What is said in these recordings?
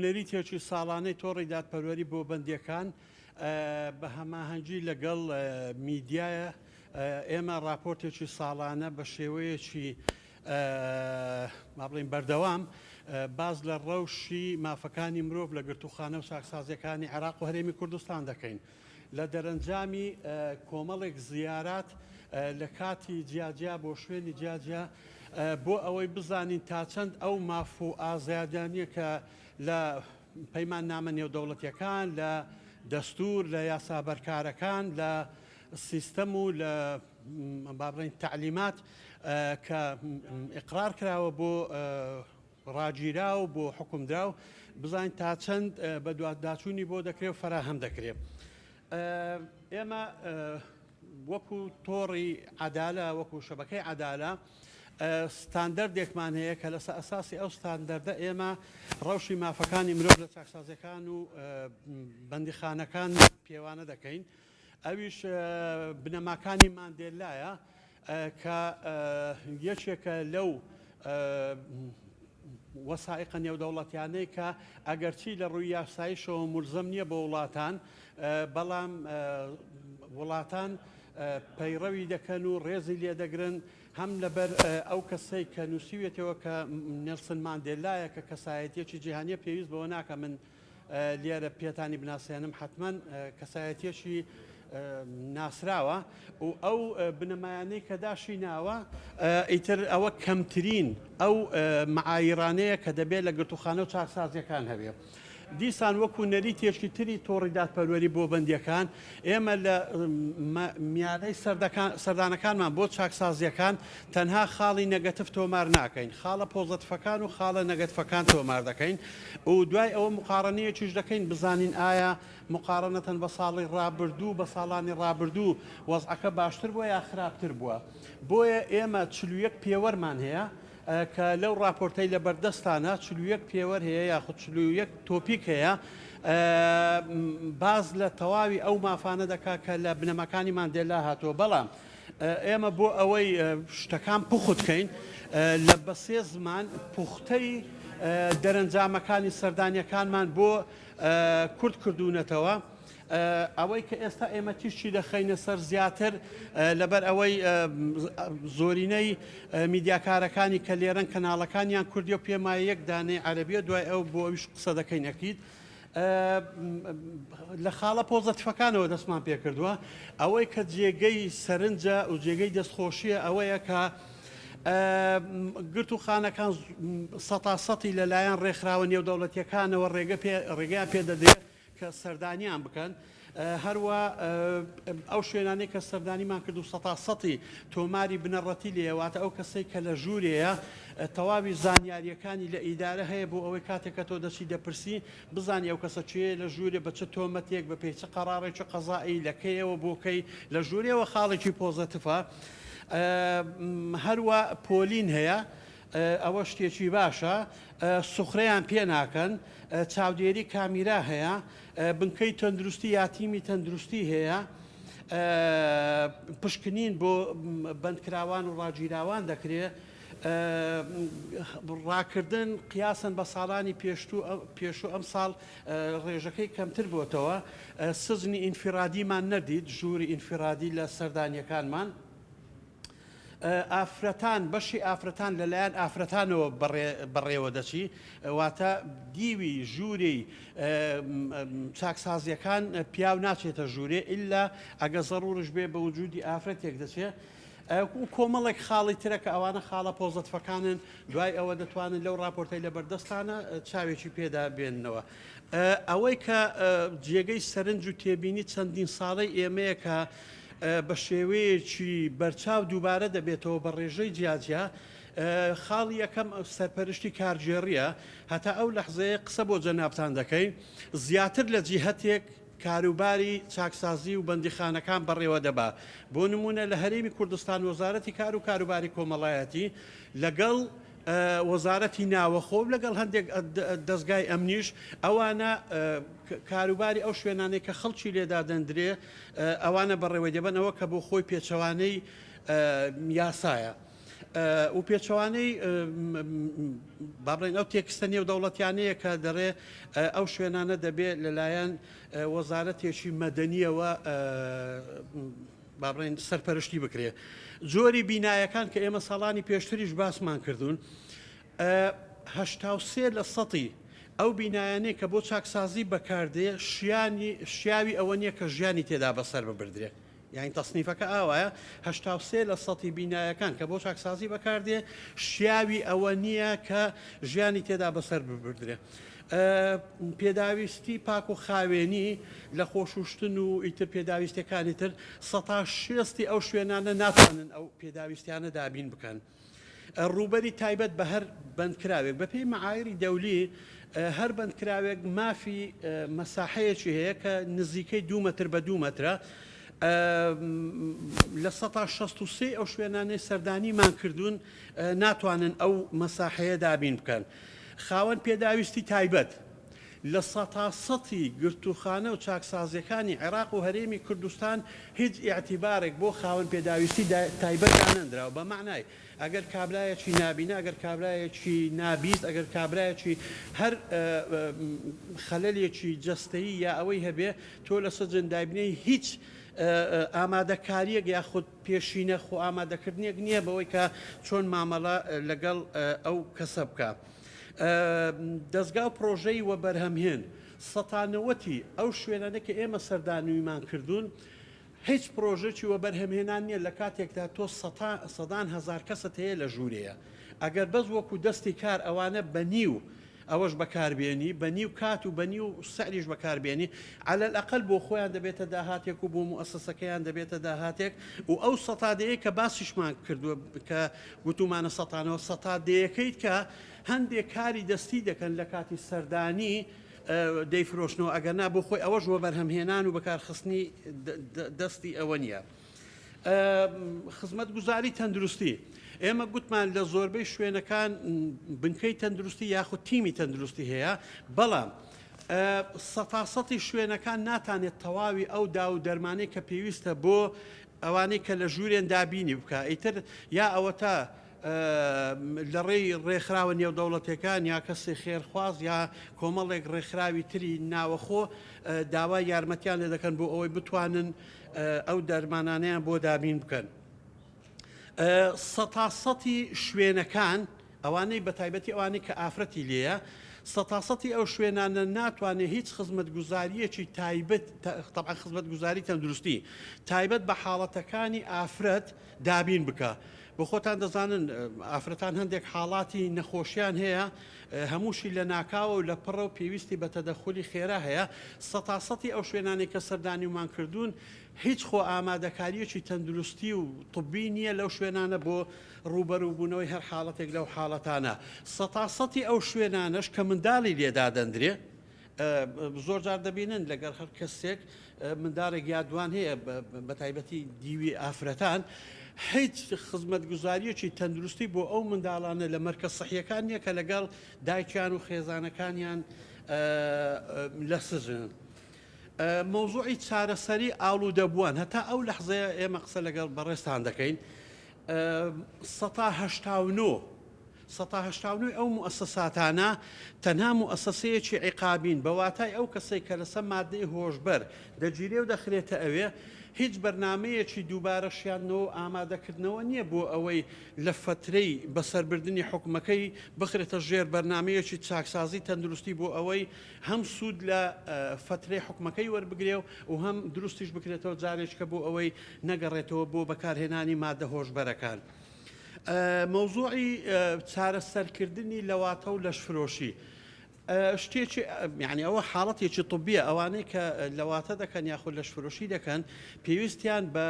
نەریتێکی ساڵانەی تۆڕی دادپەروەری بۆ بەندیەکان بە هەماهەنگی لەگەڵ میدیایە ئێمە راپۆرتێکی ساڵانە بە شێوەیەکی بڵین بەردەوام باز لە ڕەوشی مافەکانی مرۆڤ لە گرتوخانە و چاکسازیەکانی عێراق و هەرێمی کوردستان دەکەین. لە دەرەنجامی کۆمەڵێک زیارات لە کاتی جیاجیا بۆ شوێنی جیاجیا بۆ ئەوەی بزانین تا چەند ئەو ماف و ئازادیانە کە لە پەیمان نامە نێودەوڵەتیەکان لە دەستور لە یاسابەرکارەکان لە سیستەم و لە بابڕین تعلیمات کە ئیقرار کراوە بۆ ڕاگیرا و بۆ حکومدرا و بزانین تا چەند بە دواداچوونی بۆ دەکرێت و فەراهەم دەکرێت. ئێمە وەکو تۆڕی عەدالە وەکو شەبەکەی عەدالە ستاندەردێکمان هەیە کە لەسەر ئەساسی ئەو ستاندەردە ئێمە ڕەوشی مافەکانی مرۆڤ لە چاکسازیەکان و بەندیخانەکان پێوانە دەکەین. ئەویش بنەماکانی ماندێلایە کە یەکێکە لەو وەسائقە نێودەوڵەتیانەی کە ئەگەرچی لە ڕووی یاساییشەوە مولزەم نییە بە وڵاتان بەڵام وڵاتان پەیڕەوی دەکەن و ڕێزی لێ دەگرن هەم لەبەر ئەو کەسەی کە نووسیوێتەوە کە نێلسن ماندێلایە کە کەسایەتیەکی جیهانیە پێویست بەوە ناکە من لێرە پێتانی بناسیێنم حتمما کەسایەتیەکی ناسراوە و ئەو بنەمایانەی کە داشی ناوە ئیتر ئەوە کەمترین ئەو معایرانەیە کە دەبێت لە گرتوخانە و چاکسازیەکان هەبێ. دیسان وەکو نەریتێکی تری تۆڕی دادپەروەری بۆ بەندیەکان ئێمە لە میانەی سەردانەکانمان بۆ چاکسازیەکان تەنها خاڵی نەگەتف تۆمار ناکەین، خاڵە پۆزەتفەکان و خاڵە نەگەتفەکان تۆمار دەکەین و دوای ئەوە مقارنەیەکیش دەکەین بزانین ئایا مقارنەتەن بە ساڵی ڕابردوو بە ساڵانی ڕابردوو وەزعەکە باشتر بووە یا خراپتر بووە. بۆیە ئێمە 41 پێوەرمان هەیە کە لەو راپۆرتەی لە بەردەستانە 41 پێوەەر هەیە یاخود 41 تۆپیک هەیە باز لە تەواوی ئەو مافانە دەکات کە لە بنەماکانی ماندێلا هاتووە. بەڵام ئێمە بۆ ئەوەی شتەکان پوختکەین لە بەسێ زمان پوختەی دەرەنجامەکانی سەردانیەکانمان بۆ کورد کردوونەتەوە ئەوەی کە ئێستا ئێمە تیشتی دەخەینە سەر زیاتر لەبەر ئەوەی زۆرینەی میدیاکارەکانی کە لێرەن کەناڵەکانیان کوردی و پێمای یەک دانەی عەرەبیە دوای ئەو بۆ ئەویش قسە دەکەین ئەکید لە خاڵە پۆزەتفەکانەوە دەستمان پێ کردووە ئەوەی کە جێگەی سەرنجە و جێگەی دەستخۆشیە ئەوەیە کە گرتوخانەکان سەتاسەتی لەلایەن ڕێکخراوە نێودەوڵەتیەکانەوە ڕێگەیان پێدەدرێت کە سەردانیان بکەن هەروە ئەو شوێنانەی کە سەردانیمان کرد و سەتاسەتی تۆماری بنەڕەتی لێواتە ئەو کەسەی کە لە ژوورەیە تەواوی زانیاریەکانی لە ئیدارە هەیە بۆ ئەوەی کاتێککە تۆ دەچی دەپرسی بزانانی ئەو کەسە چێ لە ژوورێ بە چ تۆمەتێک بە پێچە قەڕارێکی قەزایی لەکەیەوە بۆکەی لە ژوورێەوە خاڵێکی پۆزەتفە. هەروە پۆلین هەیە ئەوە شتێکی باشە سوخرەیان پێ ناکەن چاودێری کامیرا هەیە بنکەی تەندروستی یاتیمی تەندروستی هەیە پشکنین بۆ بەندکراوان و ڕاگیراوان دەکرێت ڕاکردن قیاسن بە ساڵانی پێشوو ئەم ساڵ ڕێژەکەی کەمتر بۆتەوە سزنی ئینفرادیمان نەدیت ژووری ئینفرادی لە سەردانیەکانمان ئافرەتان بەشی ئافرەتان لەلایەن ئافرەتانەوە بەڕێوە دەچی واتە دیوی ژووری چاکسازیەکان پیاو ناچێتە ژوورێ ئللا ئەگە زەڕورش بێ بە وجودی ئافرەتێک دەچێت و کۆمەڵێک خاڵی ترە کە ئەوانە خاڵە پۆزەتفەکانن دوای ئەوە دەتوانن لەو راپۆرتەی لە بەردەستانە چاوێکی پێدا بێننەوە. ئەوەی کە جێگەی سەرنج و تێبینی چەندین ساڵەی ئێمەیە کە بە شێوەیەکی بەرچاو دووبارە دەبێتەوە بە ڕێژەی جیاجیا خاڵی یەکەم سەرپەرشتی کارژێریە هەتا ئەو لەحزەیە قسە بۆ جەنابتان دەکەین زیاتر لە جیهەتێک کاروباری چاکسازی و بەندیخانەکان بەڕێوە دەبا. بۆ نمونە لە هەرێمی کوردستان وەزارەتی کار و کاروباری کۆمەڵایەتی لەگەڵ وەزارەتی ناوەخۆ لەگەڵ هەندێک دەستگای ئەمنیش ئەوانە کاروباری ئەو شوێنانەی کە خەڵکی لێدا دەندرێ ئەوانە بەڕێوەی دەبن ئەوە کە بۆ خۆی پێچەوانەی یاسایە. و پێچەوانەی بابڕین ئەو تێکستە نێودەوڵەتیانەیە کە دەڕێ ئەو شوێنانە دەبێت لەلایەن وەزارەتێکی مەدەنیەوە بابڕین سەرپەرشتی بکرێ. جۆری بینایەکان کە ئێمە ساڵانی پێشتریش باسمان کردوون 83% ئەو بینایانەیە کە بۆ چاکسازی بەکاردێ شیاوی ئەوە نییە کە ژیانی تێدا بەسەر ببردرێ. یعنی تەصنیفەکە ئاوایە 83% بینایەکان کە بۆ چاکسازی بەکاردێ شیاوی ئەوە نییە کە ژیانی تێدا بەسەر ببردرێ. پێداویستی پاک و خاوێنی لە خۆشوشتن و ئیتر پێداویستەکانی تر 60% ئەو شوێنانە ناتوانن ئەو پێداویستیانە دابین بکەن. ڕوبەری تایبەت بە هەر بەندکراوێک بە پێی مەعایری دەولی هەر بەندکراوێک مافی مەساحەیەکی هەیە کە نزیکەی 2 متر بە 2 مترە. لە 63 ئەو شوێنانەی سەردانیمان کردوون ناتوانن ئەو مەساحەیە دابین بکەن. خاوەن پێداویستی تایبەت لە 100% گرتوخانە و چاکسازیەکانی عێراق و هەرێمی کوردستان هیچ ئیعتیبارێک بۆ خاوەن پێداویستی تایبەت دانەندراوە. بە معنای ئەگەر کابرایەکی نابینە، ئەگەر کابرایەکی نابیست، ئەگەر کابرایەکی هەر خەلەلێکی جەستەیی یا ئەوەی هەبێ تۆ لە سەجن دابینەی هیچ ئامادەکاریەک یاخود پێشینە خۆ ئامادەکردنیەک نییە بەوەی کە چۆن مامەڵە لەگەڵ ئەو کەسە بکە. دەستگا و پرۆژەی وە بەرهەمهێن 90% ئەو شوێنانە کە ئێمە سەردانیمان کردوون هیچ پرۆژێکی وە بەرهەمهێنان نییە لە کاتێکدا تۆ 100,000 کەست هەیە لە ژوورەیە. ئەگەر بەس وەکو دەستی کار ئەوانە بەنیو ئەوەش بەکاربیێنی بەنیو کات و بەنیو سەریش بەکاربیێنی على الأقل بۆ خۆیان دەبێتە داهاتێک و بۆ موسسەکەیان دەبێتە داهاتێک و ئەو سەتادەیە کە باسیشمان کردووە کە گوتومانە سەتانەوە سەتادەیەکەیت کە هەندێک کاری دەستی دەکەن لە کاتی سەردانی دەیفرۆشنەوە ئەگەرنا بۆ خۆی ئەوەش وە بەرهەمهێنان و بەکارخستنی دەستی ئەوە نییە. خزمەتگوزاری تەندروستی ئێمە گوتمان لە زۆربەی شوێنەکان بنکەی تەندروستی یاخود تیمی تەندروستی هەیە، بەڵام 100% شوێنەکان ناتانێت تەواوی ئەو دا و دەرمانەی کە پێویستە بۆ ئەوانەی کە لە ژوورێن دابینی بکە. ئیتر یا ئەوە تا لە ڕێی ڕێکخراوە نێودەوڵەتەکان یا کەسی خێرخواز یا کۆمەڵێک ڕێکخراوی تری ناوەخۆ داوای یارمەتیان لێ دەکەن بۆ ئەوەی بتوانن ئەو دەرمانانیان بۆ دابین بکەن. 100% شوێنەکان ئەوانەی بە تایبەتی ئەوانەی کە ئافرەتی لێیە 100% ئەو شوێنانە ناتوانێت هیچ خزمەتگوزاریەکی تایبەت طبعا خزمەتگوزاری تەندروستی تایبەت بە حاڵەتەکانی ئافرەت دابین بکە. بۆ خۆتان دەزانن ئافرەتان هەندێک حاڵاتی نەخۆشیان هەیە، هەمووشی لە ناکاوە و لە پڕە و پێویستی بە تەدەخلی خێرا هەیە. 100% ئەو شوێنانی کە سەردانیمان کردوون هیچ خۆ ئامادەکاریەکی تەندروستی و طبی نییە لەو شوێنانە بۆ ڕوبەروبوونەوەی هەر حاڵەتێک لەو حاڵەتانە. 100% ئەو شوێنانەش کە منداڵی لێدا دەندرێ، زۆر جار دەبینن لەگەر هەر کەسێک منداڵێک یادوان هەیە بە تایبەتی دیوی ئافرەتان، هیچ خزمەتگوزاریەکی تەندروستی بۆ ئەو منداڵانە لە مەرکەز سەحیەکان نییە کە لەگەڵ دایکیان و خێزانەکانیان لە سژن. مەوزوعی چارەسەری ئاڵوودەبووان هەتا ئەو لەحزەیە ئێمە قسە لەگەڵ بەڕێستان دەکەین. 189 ئەو موسساتانە تەنها موسسەیەکی عیقابین بەواتای ئەو کەسەی کە لەسەر مادەی هۆشبەر دەگیرێ و دەخرێتە ئەوێ هیچ بەرنمەیەکی دووبارە شیانەوە ئامادەکردنەوە نییە بۆ ئەوەی لە فترەی بەسەربردننی حکومەکەی بخرێتە ژێر بەرنمەیەکی چاکسازی تەندروستی بۆ ئەوەی هەم سوود لە فترەی حکومەکەی وەربگرێ و هەم دروستیش بکرێتەوە جارێککە بۆ ئەوەی نەگەڕێتەوە بۆ بەکارهێنانی مادە هۆشبەرەکان. مەوزوعی چارەسەرکردنی لەواتە و لەشفرۆشی شتێکی یعنی ئەوە حاڵەتێکی طبیە ئەوانەی کە لەواتە دەکەن یاخود لەشفرۆشی دەکەن پێویستیان بە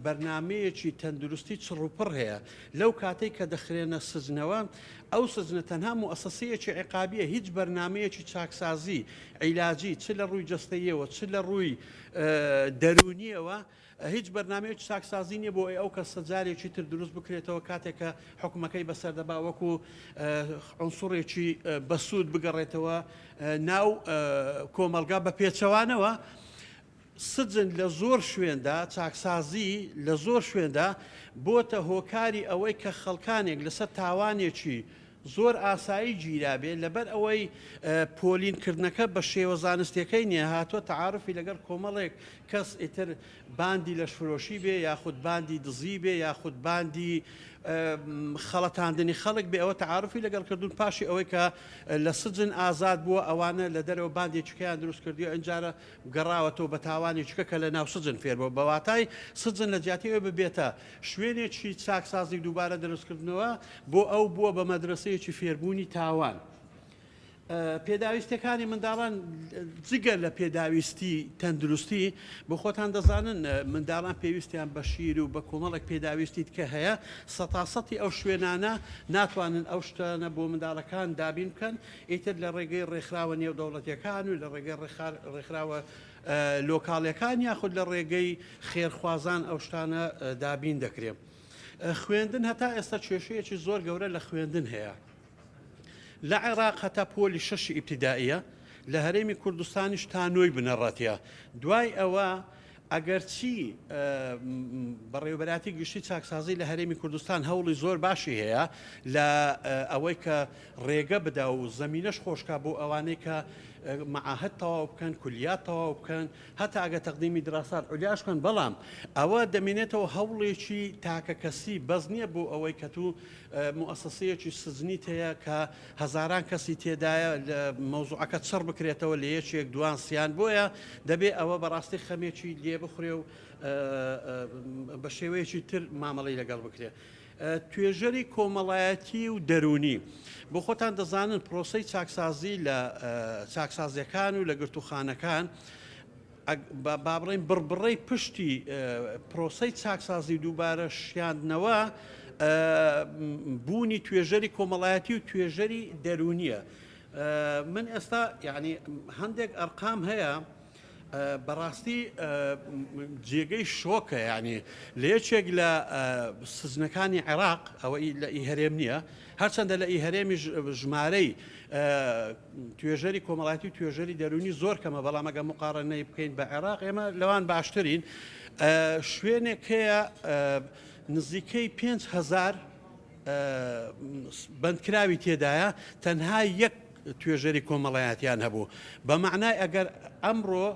بەرنمەیەکی تەندروستی چڕوپڕ هەیە. لەو کاتێک کە دەخرێنە سزنەوە ئەو سزنە تەنها موسسەیەکی عیقابیە، هیچ بەرنمەیەکی چاکسازی عیلاجی چ لە ڕووی جەستەییەوە چ لە ڕووی دەرونیەوە هیچ بەرنمەیەکی چاکسازی نییە بۆ ئەو کە سەجارێکی تر دروست بکرێتەوە کاتێکە حکومەکەی بەسەردەبا وەکو عنسوڕێکی بەسوود بگەڕێتەوە ناو کۆمەلگا بە پێچەوانەوە. سجن لە زۆر شوێندا چاکسازی لە زۆر شوێندا بۆتە هۆکاری ئەوەی کە خەڵکانێک لەسەر تاوانێکی زۆر ئاسایی گیرابێ لەبەر ئەوەی پۆلینکردنەکە بە شێوە زانستیەکەی نییە هاتووە تعاعرفی لەگەر کۆمەڵێک کەس ئیتر باندی لەشفرۆشی بێ یاخود باندی دزی بێ یاخود باندی خەڵەتاندنی خەڵک بێ ئەوە تعاعرفی لەگەڵ کردوون پاشی ئەوەی کە لە سجن ئازاد بووە ئەوانە لە دەرەوە باندێکیان دروست کردیوە ئەنجارە گەڕاوەتەوە بە تاوانێککە کە لە ناو سجن فێربەوە بەواتای سجن لە جیاتیەوە ببێتە شوێنێکی چاکسازی دووبارە دروستکردنەوە بۆ ئەو بووە بە مەدرسەیەکی فێربوونی تاوان. پێداویستەکانی منداڵان جگەر لە پێداویستی تەندروستی بۆ خۆتان دەزانن منداڵان پێویستیان بە شیر و بە کۆمەڵێک پێداویستیت کە هەیە سەتاسەتی ئەو شوێنانە ناتوانن ئەو شتانە بۆ منداڵەکان دابین بکەن ئیتر لە ڕێگەی ڕێکخراوە نێودەوڵەتیەکان و لە ڕێگەی ڕێکخراوە لۆکاڵیەکان یاخود لە ڕێگەی خێرخوازان ئەو شتانە دابین دەکرێت. خوێندن هەتا ئێستا کێشەیەکی زۆر گەورە لە خوێندن هەیە. لە عێراق هەتا پۆلی شەشی ئیبتیدائیە لە هەرێمی کوردستانیش تا نۆی بنەڕەتیە دوای ئەوە ئەگەرچی بەڕێوەبەراتی گشتی چاکسازی لە هەرێمی کوردستان هەوڵی زۆر باشی هەیە لە ئەوەی کە ڕێگە بدا و زەمینەش خۆشکا بۆ ئەوانەی کە معاهد تەواو بکەن کولیات تەواو بکەن هەتا ئەگە تەقدیمی دراسات عولیاش بکەن بەڵام ئەوە دەمێنێتەوە هەوڵێکی تاکە کەسی بەس نییە بۆ ئەوەی کە تو مؤسسەیەکی سزنیت هەیە کە هەزاران کەسی تێدایە لە مەوزوعەکە چڕ بکرێتەوە لە یەکێک دوان سییان بۆیە دەبێت ئەوە بەڕاستی خەمێکی لێ بخورێ و بە شێوەیەکی تر مامەڵی لەگەڵ بکرێت. توێژەری کۆمەڵایەتی و دەرونی بۆ خۆتان دەزانن پرۆسەی چاکسازی لە چاکسازیەکان و لە گرتوخانەکان با بڵێن بڕبڕەی پشتی پرۆسەی چاکسازی دووبارە شیاندنەوە بوونی توێژەری کۆمەڵایەتی و توێژەری دەرونیە. من ئێستا یعنی هەندێک ئەرقام هەیە بەڕاستی جێگەی شۆکە ینی لە یەکێک لە سزنەکانی عێراق ئەوە لە ئیهەرێم نییە هەرچەندە لە ئیهەرێمی ژمارەی توێژەری کۆمەڵایەتی و توێژەری دەرونی زۆر کەمە بەڵام ئەگە مقارنەی بکەین بە عێراق ئێمە لەوان باشترین شوێنێک هەیە نزیکەی 5,000 بەندکراوی تێدایە تەنها یەک توێژەری کۆمەڵایەتیان هەبوو بە معنای ئەگەر ئەمڕۆ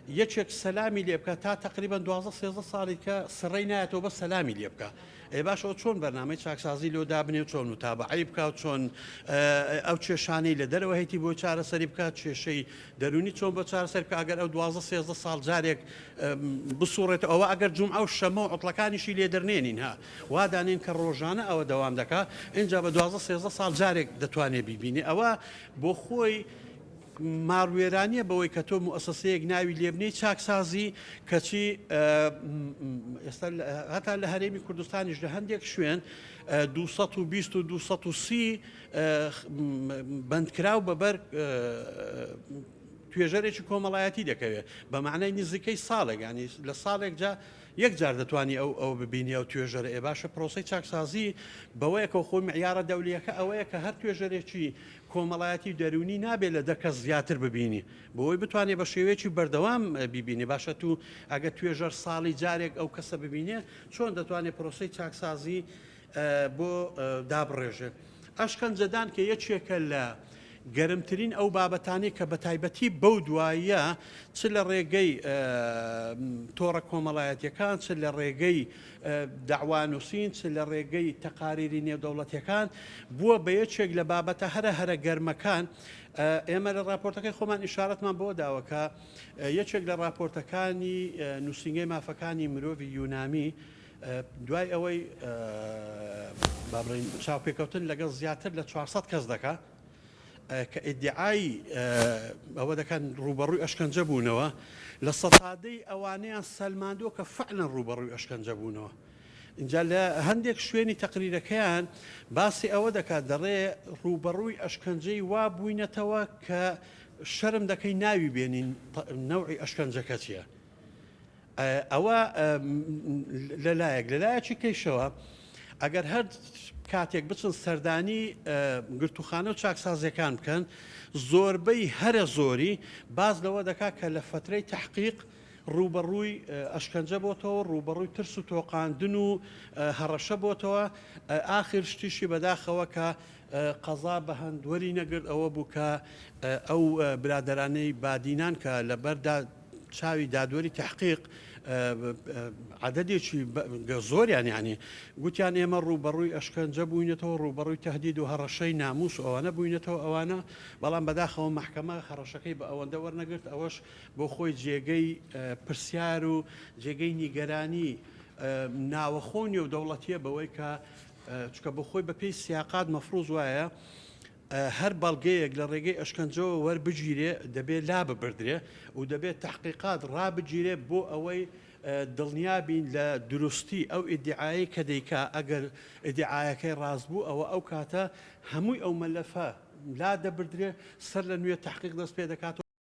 یەکێک سەلامی لێ بکە تا تقریبان 12-13 ساڵی کە سڕی نایەتەوە بە سەلامی لێ بکە. ئێ باشەوە چۆن بەرنامەی چاکسازی لۆ دابنێ و چۆن وتابعی بکات چۆن ئەو کێشانەی لە دەرەوە هەیەی بۆ چارەسەری بکات کێشەی دەرونی چۆن بۆ چارەسەر بکە ئەگەر ئەو 12-13 ساڵ جارێک بسوڕێت ئەوە ئەگەر جومعە و شەمە و عوتڵەکانیشی لێ دەرنێنین ها وادانین کە ڕۆژانە ئەوە دەوام دەکات اینجا بە 12-13 ساڵ جارێک دەتوانێت بیبینی ئەوە بۆ خۆی ماڕوێرانیە بەوەی کە تۆ مؤسسەیەک ناوی لێبنەی چاکسازی کەچی ئێستا هەتا لە هەرێمی کوردستانیش لە هەندێک شوێن 220 و 230 بەندکراو بەبەر توێژەرێکی کۆمەڵایەتی دەکەوێت بە معنای نزیکەی ساڵێک ینی لە ساڵێک جا یەک جار دەتوانی ئەو ببینی ئەو توێژەرە ئێ باشە پرۆسەی چاکسازی بەوەیەکە خۆی معیارە دەولیەکە ئەوەیە کە هەر توێژەرێکی کۆمەڵایەتی دەرونی نابێت لە دەکەس زیاتر ببینی بۆی بتوانێت بە شێوەیەکی بەردەوام ببینی باشە تو ئەگە توێژەر ساڵی جارێک ئەو کەسە ببینێ چۆن دەتوانێت پرۆسەی چاکسازی بۆ دابڕێژێت. ئەشکەنجەدان کە یەکێکە لە گەرمترین ئەو بابەتانی کە بە تایبەتی بەو دواییە چ لە ڕێگەی تۆڕە کۆمەڵایەتیەکان چ لە ڕێگەی داوانووسین چ لە ڕێگەی تەقاریری نێودەوڵەتیەکان بووە بە یەکێک لە بابەتە هەرە گەرمەکان ئێمە لە راپۆرتەکەی خۆمان ئیشارەتمان بۆ داوەکە یەکێک لە راپۆرتەکانی نووسنگەی مافەکانی مرۆڤی یونامی دوای ئەوەی بابڕین چاوپێکەوتن لەگەڵ زیاتر لە 400 کەس دەکات کە ئیدعای ئەوە دەکەن ڕوبەڕووی ئەشکەنجە بوونەوە لە سەتادەی ئەوانەیان سەلماندووە کە فعلەن ڕوبەڕووی ئەشکەنجە بوونەوە. اینجا لە هەندێک شوێنی تەقریرەکەیان باسی ئەوە دەکات دەڕێ ڕوبەڕووی ئەشکەنجەی وا بووینەتەوە کە شەرم دەکەی ناوی بێنین نەوعی ئەشکەنجەکە چییە. ئەوە لەلایەکی کەیشەوە ئەگەر هەر کاتێک بچن سەردانی گرتوخانە و چاکسازیەکان بکەن زۆربەی هەرە زۆری باز لەوە دەکات کە لە فترەی تحقیق ڕوبەڕووی ئەشکەنجە بۆتەوە ڕوبەڕووی ترس و تۆقااندن و هەڕەشە بۆتەوە ئاخر شتیشی بەداخەوە کە قەزا بە هەندوەری نەگرت ئەوە بوو کە ئەو برادرانەی بادینان کە لەبەردا چاوی دادوەری تحقیق عددێکی زۆریان ینی گوتیان ئێمە ڕوبەڕووی ئەشکەنجە بووینێتەوە ڕوبەڕووی تهدید و هەڕەشەی ناموس ئەوانە بووینێتەوە ئەوانە بەڵام بەداخەوە محکەمە هەڕەشەکەی بە ئەوەندە وەرنەگرت ئەوەش بۆ خۆی جێگەی پرسیار و جێگەی نیگەرانی ناوەخۆنی و دەوڵەتیە بەوەی کە چکە بۆ خۆی بەپێی سیاقات مەفروض وایە هەر بەڵگەیەک لە ڕێگەی ئەشکەنجەوە وەربگیرێ دەبێت لا ببردرێ و دەبێت تحقیقات ڕابگیرێ بۆ ئەوەی دڵنیابین لە دروستی ئەو ئیدعایی کە دەیکا ئەگەر ئیدعایەکەی ڕاست بوو ئەوە ئەو کاتە هەمووی ئەو مەلەفە لا دەبردرێ سەر لە نوێ تحقیق دەست پێ دەکات.